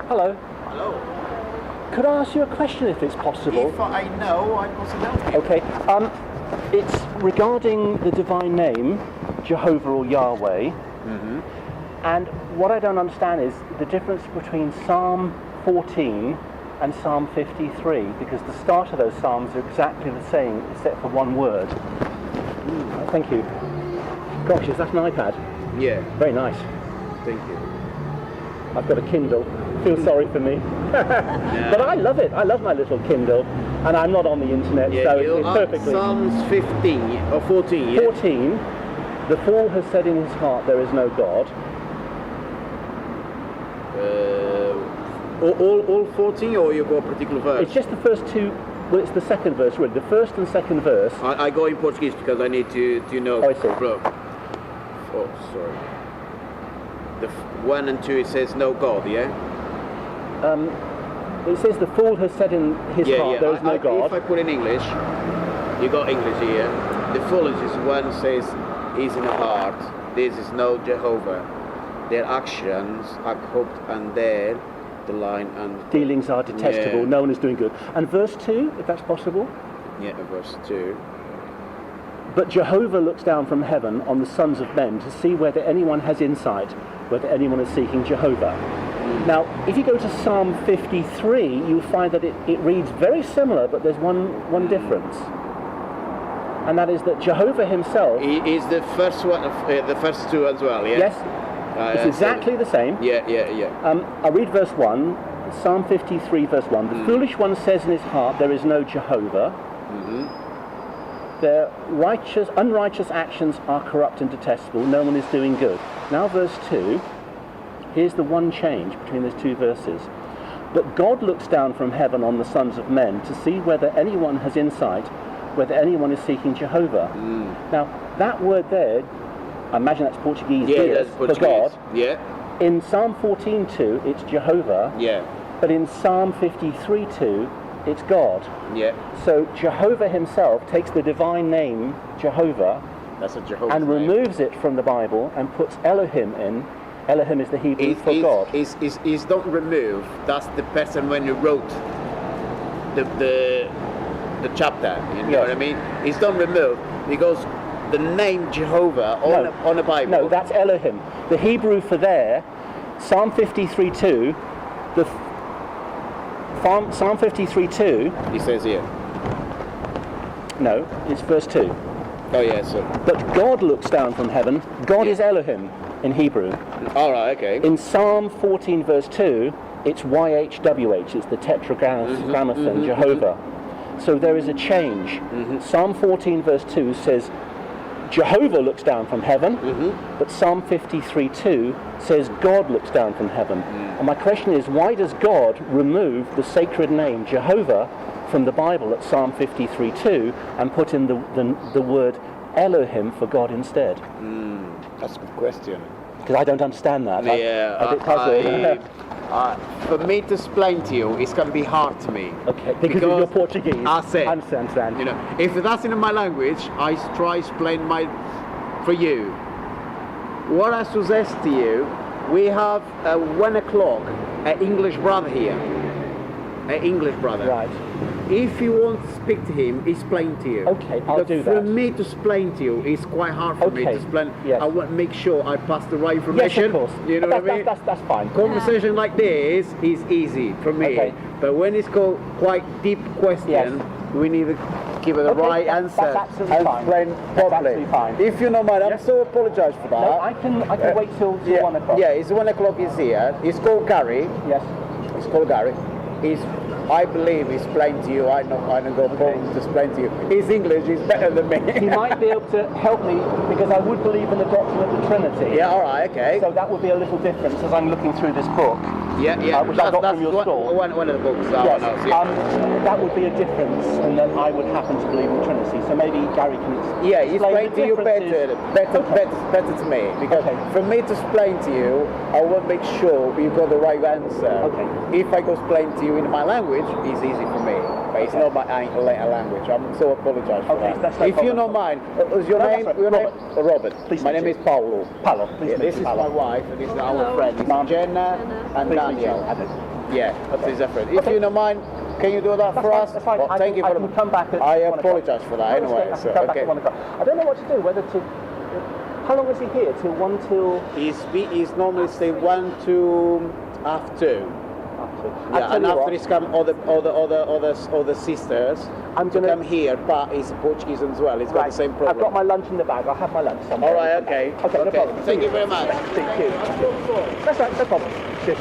Hello. Hello. Could I ask you a question if it's possible? If I know, I must help you. Okay. It's regarding the divine name, Jehovah or Yahweh. Mm-hmm. And what I don't understand is the difference between Psalm 14 and Psalm 53, because the start of those psalms are exactly the same, except for one word. Thank you. Gosh, is that an iPad? Yeah. Very nice. Thank you. I've got a Kindle. Feel sorry for me. But I love it. I love my little Kindle. And I'm not on the internet, Yeah, so it's perfectly... Psalms 15 or 14, yeah? 14. The fool has said in his heart, there is no God. All 14, or you go a particular verse? It's just the first two... Well, it's the second verse, really. The first and second verse... I go in Portuguese because I need to know. Oh, I see. Oh, sorry. The 1 and 2, it says no God, yeah? It says the fool has said in his heart, there is no God. If I put in English, you got English here. The foolish one says, is in the heart, this is no Jehovah. Their actions are corrupt and their the line and dealings are detestable. Yeah. No one is doing good. And verse 2, if that's possible. Yeah, verse 2. But Jehovah looks down from heaven on the sons of men to see whether anyone has insight, whether anyone is seeking Jehovah. Now, if you go to Psalm 53, you'll find that it reads very similar, but there's one difference. And that is that Jehovah himself... Is the first one, the first two as well, yeah? Yes, it's exactly the same. Yeah. I'll read verse 1, Psalm 53, verse 1. The foolish one says in his heart, there is no Jehovah. Their unrighteous actions are corrupt and detestable. No one is doing good. Now verse 2, here's the one change between those two verses. But God looks down from heaven on the sons of men to see whether anyone has insight, whether anyone is seeking Jehovah. Now, that word there, I imagine that's Portuguese, that's Portuguese. For God. Yeah. In Psalm 14:2, it's Jehovah. Yeah. But in Psalm 53:2, it's God. Yeah. So Jehovah himself takes the divine name, Jehovah, That's a Jehovah's and name. removes it from the Bible and puts Elohim in. Elohim is the Hebrew for God. Is don't remove. That's the person when you wrote the chapter. You know what I mean? It's don't remove because the name Jehovah on the Bible. No, that's Elohim. The Hebrew for there, Psalm 53:2. Psalm 53:2. He says here. No, it's verse 2. Oh yeah, so. But God looks down from heaven. God is Elohim in Hebrew. All right, okay. In Psalm 14 verse 2, it's YHWH, it's the tetragrammaton, Jehovah. So there is a change. Psalm 14 verse 2 says, Jehovah looks down from heaven, but Psalm 53:2 says God looks down from heaven. And my question is, why does God remove the sacred name Jehovah from the Bible at Psalm 53:2 and put in the word Elohim for God instead? That's a good question. Because I don't understand that. Yeah, I'm a bit puzzled. for me to explain to you, it's going to be hard to me. Okay, because you're Portuguese. I said, I understand. You know, if that's in my language, I try to explain for you. What I suggest to you, we have 1 o'clock, an English brother here. An English brother. Right. If you want to speak to him, explain to you. Okay, I'll do that. For me to explain to you, it's quite hard for me to explain. Yes. I want to make sure I pass the right information. Yes, of course. You know what I mean? That's fine. Conversation like this is easy for me. Okay. But when it's called quite deep question, we need to give it the right answer. That's absolutely and fine. explain That's properly. absolutely fine. If you don't mind, I'm so apologise for that. No, I can wait till 1 o'clock. Yeah, it's 1 o'clock is here. It's called Gary. Yes. It's called Gary. I believe he's explained to you. I don't go problem to explain to you. His English is better than me. He might be able to help me because I would believe in the doctrine of the Trinity. Yeah, all right, okay. So that would be a little difference as I'm looking through this book. Yeah. Which I got from your store. One of the books. Yes. That would be a difference, and then I would happen to believe in the Trinity. So maybe Gary can explain. Yeah, explain to you better to me, because for me to explain to you, I want to make sure you got the right answer. Okay. If I go explain to you in my language, it's easy for me, but it's not my language. I'm so apologise for that. That's no if you problem. don't mind, is your name? Right. Your name? Robert. Please my name is Paulo. Paulo. Please This is my wife, and this is our friend. This is Jenna and Daniel. Yeah, it's different. If you don't mind, can you do that for us? That's fine. Well, thank you I for can come back at I 1 o'clock. apologize for that anyway. So, come back okay. at 1 o'clock. I don't know what to do, whether to... How long is he here? Till 1 till... He's normally stay 1 to half 2. Yeah, and after he's come all the sisters to come here, but he's Portuguese as well. He's got the same problem. I've got my lunch in the bag. I'll have my lunch somewhere. All right, okay. Okay, no problem. Thank you very much. Thank you. That's right, no problem. Cheers.